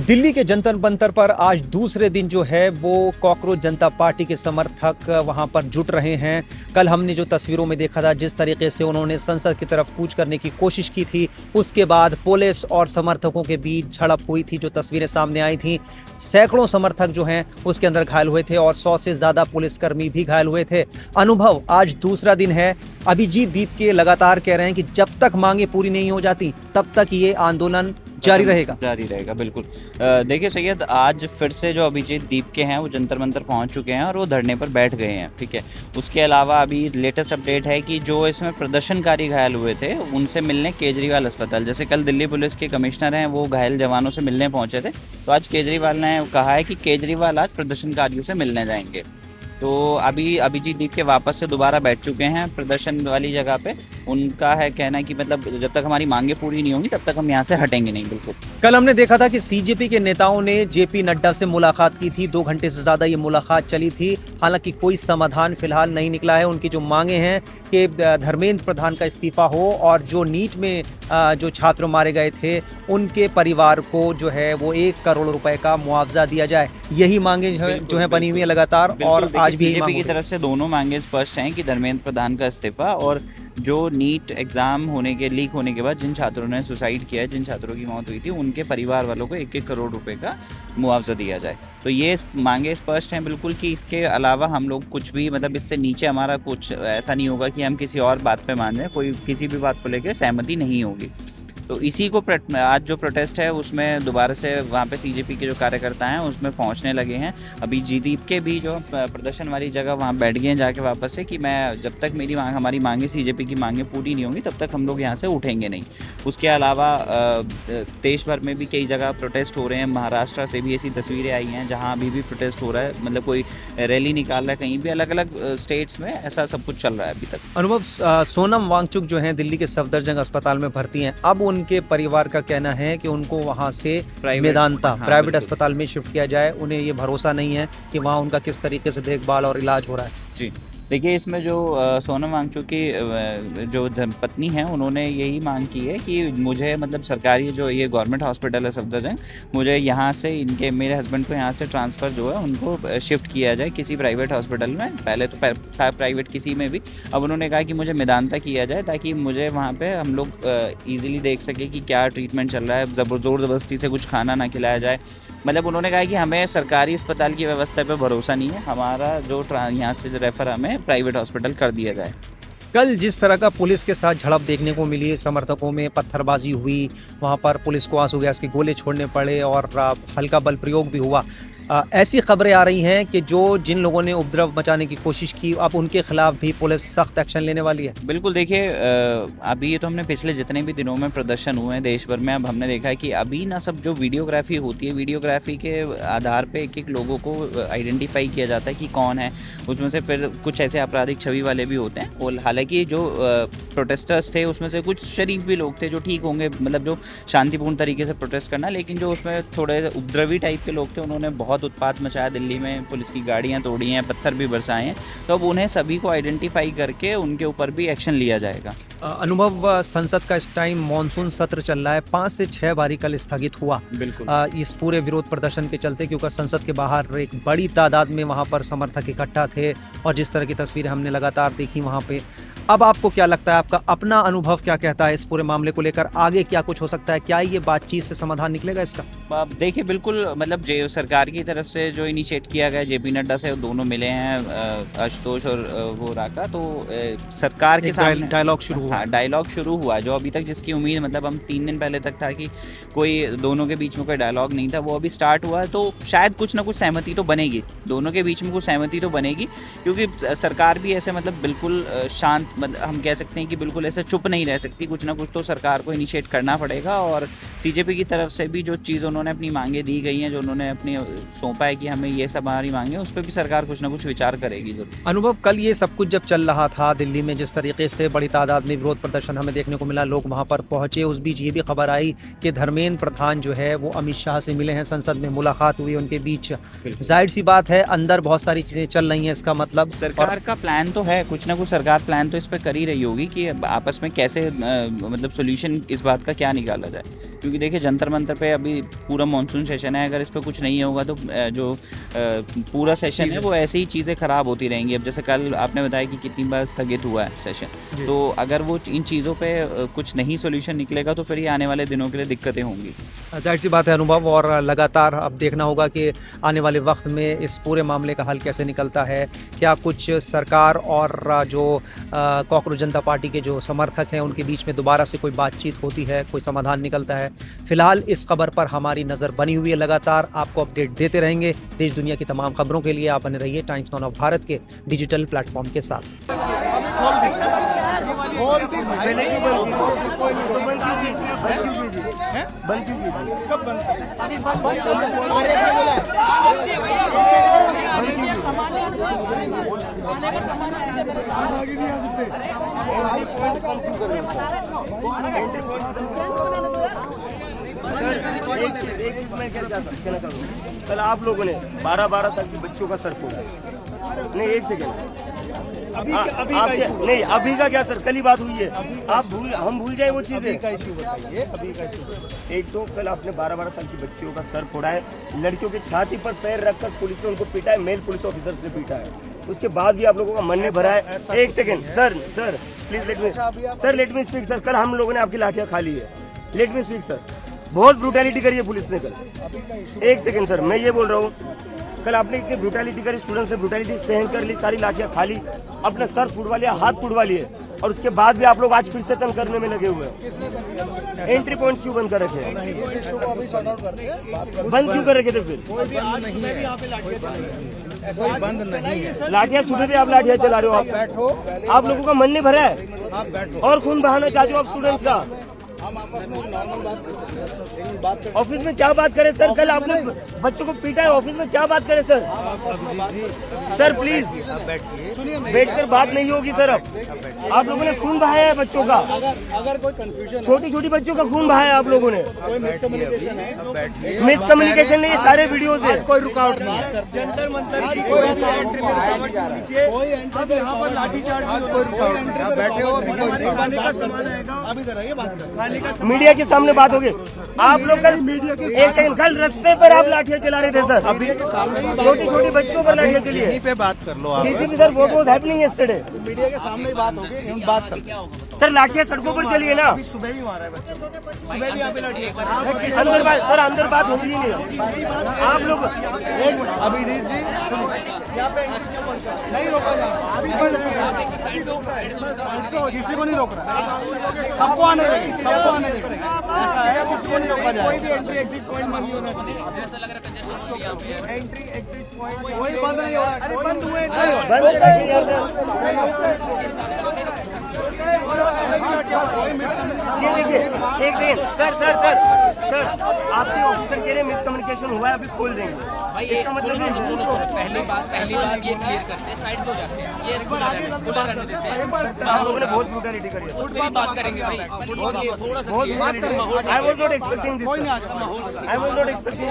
दिल्ली के जंतर मंतर पर आज दूसरे दिन जो है वो कॉकरोच जनता पार्टी के समर्थक वहां पर जुट रहे हैं। कल हमने जो तस्वीरों में देखा था, जिस तरीके से उन्होंने संसद की तरफ कूच करने की कोशिश की थी, उसके बाद पुलिस और समर्थकों के बीच झड़प हुई थी। जो तस्वीरें सामने आई थी, सैकड़ों समर्थक जो हैं उसके अंदर घायल हुए थे और 100 से ज़्यादा पुलिसकर्मी भी घायल हुए थे। अनुभव, आज दूसरा दिन है। अभिजीत दीप के लगातार कह रहे हैं कि जब तक मांगे पूरी नहीं हो जाती तब तक ये आंदोलन जारी रहेगा। बिल्कुल। देखिए सैयद, आज फिर से जो अभिजीत दीप के हैं वो जंतर मंतर पहुंच चुके हैं और वो धरने पर बैठ गए हैं। ठीक है, उसके अलावा अभी लेटेस्ट अपडेट है कि जो इसमें प्रदर्शनकारी घायल हुए थे उनसे मिलने केजरीवाल अस्पताल, जैसे कल दिल्ली पुलिस के कमिश्नर हैं वो घायल जवानों से मिलने पहुंचे थे, तो आज केजरीवाल ने कहा है कि केजरीवाल आज प्रदर्शनकारियों से मिलने जाएंगे। तो अभी अभिजीत दीप के वापस से दोबारा बैठ चुके हैं प्रदर्शन वाली जगह पे। उनका है कहना है कि मतलब जब तक हमारी मांगे पूरी नहीं होंगी तब तक हम यहाँ से हटेंगे नहीं। बिल्कुल। कल हमने देखा था कि सीजेपी के नेताओं ने जेपी नड्डा से मुलाकात की थी। 2 घंटे से ज़्यादा ये मुलाकात चली थी। हालांकि कोई समाधान फिलहाल नहीं निकला है। उनकी जो मांगे हैं कि धर्मेंद्र प्रधान का इस्तीफा हो और जो नीट में जो छात्र मारे गए थे उनके परिवार को जो है वो 1 करोड़ रुपए का मुआवजा दिया जाए, यही मांगे जो है बनी हुई है लगातार। और आज भी बीजेपी की तरफ से दोनों मांगे स्पष्ट हैं कि धर्मेंद्र प्रधान का इस्तीफा और जो नीट एग्जाम लीक होने के बाद जिन छात्रों ने सुसाइड किया, जिन छात्रों की मौत हुई थी, उनके परिवार वालों को 1-1 करोड़ रुपए का मुआवजा दिया जाए। तो ये मांगे स्पष्ट हैं बिल्कुल कि इसके अलावा हम लोग कुछ भी मतलब इससे नीचे हमारा कुछ ऐसा नहीं होगा कि हम किसी और बात पे मान जाए। कोई किसी भी बात को लेकर सहमति नहीं होगी। तो इसी को आज जो प्रोटेस्ट है उसमें दोबारा से वहाँ पे सीजेपी के जो कार्यकर्ता हैं उसमें पहुँचने लगे हैं। अभी जीदीप के भी जो प्रदर्शन वाली जगह वहाँ बैठ गए हैं जाके वापस से कि मैं जब तक हमारी मांगे सीजेपी की मांगे पूरी नहीं होंगी तब तक हम लोग यहाँ से उठेंगे नहीं। उसके अलावा देश भर में भी कई जगह प्रोटेस्ट हो रहे हैं। महाराष्ट्र से भी ऐसी तस्वीरें आई हैं जहाँ अभी भी प्रोटेस्ट हो रहा है, मतलब कोई रैली निकाल रहा है कहीं भी। अलग अलग स्टेट्स में ऐसा सब कुछ चल रहा है अभी तक। अनुभव, सोनम वांगचुक जो हैं दिल्ली के सफदरजंग अस्पताल में भर्ती हैं। अब उनके परिवार का कहना है कि उनको वहां से मेदांता प्राइवेट अस्पताल में शिफ्ट किया जाए। उन्हें ये भरोसा नहीं है कि वहां उनका किस तरीके से देखभाल और इलाज हो रहा है। जी देखिए, इसमें जो सोनम वांगचुक की जो धर्मपत्नी है उन्होंने यही मांग की है कि मुझे मतलब सरकारी जो ये गवर्नमेंट हॉस्पिटल है सफदरजंग, मुझे यहाँ से मेरे हस्बैंड को यहाँ से ट्रांसफ़र जो है उनको शिफ्ट किया जाए किसी प्राइवेट हॉस्पिटल में। पहले तो प्राइवेट किसी में भी, अब उन्होंने कहा कि मुझे मेदांता किया जाए ताकि मुझे वहाँ पर हम लोग ईज़िली देख सके कि क्या ट्रीटमेंट चल रहा है। ज़ोर ज़बरदस्ती से कुछ खाना ना खिलाया जाए। मतलब उन्होंने कहा कि हमें सरकारी अस्पताल की व्यवस्था पे भरोसा नहीं है, हमारा जो यहाँ से जो रेफ़र हमें प्राइवेट हॉस्पिटल कर दिया जाए। कल जिस तरह का पुलिस के साथ झड़प देखने को मिली, समर्थकों में पत्थरबाजी हुई, वहां पर पुलिस को आंसू गैस के गोले छोड़ने पड़े और हल्का बल प्रयोग भी हुआ। ऐसी खबरें आ रही हैं कि जिन लोगों ने उपद्रव मचाने की कोशिश की, अब उनके खिलाफ भी पुलिस सख्त एक्शन लेने वाली है। बिल्कुल। देखिए, अभी ये तो हमने पिछले जितने भी दिनों में प्रदर्शन हुए हैं देश भर में, अब हमने देखा है कि अभी ना सब जो वीडियोग्राफी होती है, वीडियोग्राफी के आधार पे एक लोगों को आइडेंटिफाई किया जाता है कि कौन है। उसमें से फिर कुछ ऐसे आपराधिक छवि वाले भी होते हैं। और हालांकि जो प्रोटेस्टर्स थे उसमें से कुछ शरीफ भी लोग थे जो ठीक होंगे, मतलब जो शांतिपूर्ण तरीके से प्रोटेस्ट करना, लेकिन जो उसमें थोड़े उपद्रवी टाइप के लोग थे उन्होंने बहुत उत्पात मचाया दिल्ली में, पुलिस की गाड़ियां तोड़ी हैं, पत्थर भी बरसाए हैं। तो अब उन्हें सभी को आइडेंटिफाई करके उनके ऊपर भी एक्शन लिया जाएगा। अनुभव, संसद का इस टाइम मॉनसून सत्र चल रहा है। 5 से 6 बारी कल स्थगित हुआ। बिल्कुल। इस पूरे विरोध प्रदर्शन के चलते, क्योंकि संसद के बाहर एक बड़ी तादाद में वहां पर समर्थक इकट्ठा थे और जिस तरह की तस्वीरें हमने लगातार देखी वहां पे। अब आपको क्या लगता है, आपका अपना अनुभव क्या कहता है इस पूरे मामले को लेकर? आगे क्या कुछ हो सकता है? क्या ये बातचीत से समाधान निकलेगा इसका? अब देखिए, बिल्कुल मतलब जो सरकार की तरफ से जो इनिशिएट किया गया, जेपी नड्डा से दोनों मिले हैं, आशुतोष और वो राका, तो सरकार के सामने डायलॉग शुरू हुआ। हाँ, डायलॉग शुरू हुआ। जो अभी तक जिसकी उम्मीद, मतलब हम 3 दिन पहले तक था कि कोई दोनों के बीच में कोई डायलॉग नहीं था, वो अभी स्टार्ट हुआ। तो शायद कुछ ना कुछ सहमति तो बनेगी, दोनों के बीच में कुछ सहमति तो बनेगी, क्योंकि सरकार भी ऐसे मतलब बिल्कुल शांत, मतलब हम कह सकते हैं कि बिल्कुल ऐसे चुप नहीं रह सकती। कुछ ना कुछ तो सरकार को इनिशिएट करना पड़ेगा। और सीजेपी की तरफ से भी जो चीज़ उन्होंने अपनी मांगे दी गई हैं, जो उन्होंने अपनी सौंपा है कि हमें ये सब हमारी मांगे, उस पर भी सरकार कुछ ना कुछ विचार करेगी जरूर। अनुभव, कल ये सब कुछ जब चल रहा था दिल्ली में, जिस तरीके से बड़ी तादाद में विरोध प्रदर्शन हमें देखने को मिला, लोग वहां पर पहुंचे। उस बीच ये भी खबर आई कि धर्मेंद्र प्रधान जो है वो अमित शाह से मिले हैं, संसद में मुलाकात हुई उनके बीच। जाहिर सी बात है अंदर बहुत सारी चीज़ें चल रही हैं, इसका मतलब सरकार का प्लान तो है, कुछ ना कुछ सरकार प्लान तो इस पर कर ही रही होगी कि आपस में कैसे मतलब सोल्यूशन इस बात का क्या निकाला जाए। क्योंकि देखिए जंतर मंतर पे अभी पूरा मानसून सेशन है, अगर इस पर कुछ नहीं होगा तो जो पूरा सेशन है वो ऐसे ही चीज़ें ख़राब होती रहेंगी। अब जैसे कल आपने बताया कि कितनी बार स्थगित हुआ है सेशन, तो अगर वो इन चीज़ों पे कुछ नहीं सोल्यूशन निकलेगा तो फिर ये आने वाले दिनों के लिए दिक्कतें होंगी। जाहिर सी बात है अनुभव, और लगातार अब देखना होगा कि आने वाले वक्त में इस पूरे मामले का हल कैसे निकलता है। क्या कुछ सरकार और जो कॉकरोच जनता पार्टी के जो समर्थक हैं उनके बीच में दोबारा से कोई बातचीत होती है, कोई समाधान निकलता है। फिलहाल इस खबर पर हमारी नज़र बनी हुई है, लगातार आपको अपडेट देते रहेंगे। देश दुनिया की तमाम खबरों के लिए आप बने रहिए टाइम्स नाउ ऑफ भारत के डिजिटल प्लेटफॉर्म के साथ। कल आप लोगों ने 12-12 साल के बच्चों का सर फोड़ा। नहीं, एक सेकेंड, नहीं अभी का क्या सर, कल ही बात हुई है। हम भूल जाए वो चीजें। एक तो कल आपने 12-12 साल की बच्चियों का सर फोड़ा है, लड़कियों की छाती पर पैर रखकर पुलिस ने उनको पीटा है, मेल पुलिस ऑफिसर्स ने पीटा है। उसके बाद भी आप लोगों का मन नहीं भरा है। एक second sir please let me speak sir. कल हम लोगों ने आपकी लाठियां खा ली है, लेट मी स्पीक सर। बहुत ब्रूटैलिटी करी है पुलिस ने कल। एक सेकेंड सर, मैं ये बोल रहा हूँ, कल आपने इतनी ब्रूटैलिटी करी, स्टूडेंट्स ने ब्रूटैलिटी सहन कर ली, सारी लाठियां खा ली, अपना सर फुड़वा लिया, हाथ फुड़वा लिए, और उसके बाद भी आप लोग आज फिर से तंग करने में लगे हुए हैं। एंट्री पॉइंट्स क्यों बंद कर रखे हैं? बंद क्यों कर रखे थे फिर? लाठियां सुबह भी आप लाठियां चला रहे हो। आप लोगों का मन नहीं भरा है और खून बहाना चाहते हो आप स्टूडेंट्स का। हम आपस में नॉर्मल बात कर सकते हैं, लेकिन बात कर ऑफिस में क्या बात करें सर? कल आपने बच्चों को पीटा है, ऑफिस में क्या बात करें सर? सर प्लीज बैठकर बात नहीं होगी सर। अब आप लोगों ने खून बहाया है बच्चों का, अगर कोई कंफ्यूजन, छोटी छोटी बच्चों का खून बहाया है आप लोगों ने। कोई मिसकम्युनिकेशन है, मिसकम्युनिकेशन नहीं, सारे वीडियोज है। कोई रुकावट नहीं है, जंतर मंतर की कोई एंट्री पे रुकावट नहीं है, कोई एंट्री पे यहाँ पर लाठीचार्ज, कोई रुकावट नहीं। बैठे हो अभी, कोई बात करते, अब इधर आइए बात करें। मीडिया के सामने बात होगी। आप लोग कल एक सेकंड, कल रास्ते पर आप लाठियां चला रहे थे सर, अभी के सामने ही छोटी छोटी बच्चों पर लाठियां चली है। पे बात कर लो आप। Sir what was happening yesterday? Media के सामने ही बात होगी, हम बात करते हैं। सर लाठियां सड़कों पर चली है ना, सुबह भी मारा है बच्चों को, सुबह भी यहाँ पे लाठियां। अंदर बात सर, अंदर बात होती ही नहीं। आप लोग एक मिनट, अभिजीत जी सुनिए, नहीं रोका जा रहा, अभी किसी को नहीं रोक रहा, सबको आने देंगे, सबको आने देंगे। ऐसा है, किसी को नहीं रोका जाएगा। कोई भी एंट्री एग्जिट पॉइंट बंद नहीं होना चाहिए। ऐसा लग रहा है एंट्री एग्जिट पॉइंट कोई बंद नहीं हो रहा है, कोई बंद हुए एक दिन सर आपके ऑफिसर के लिए मिसकम्युनिकेशन हुआ है, अभी खोल देंगे भाई। इसका मतलब पहली बात ये क्लियर करते हैं, साइड पे जाते हैं, ये खुला रहने देते हैं। आप लोगों ने बहुत ब्रूटैलिटी करी है, उस पे भी बात करेंगे भाई, थोड़ा सा बहुत brutality. I was not expecting this, I was not expecting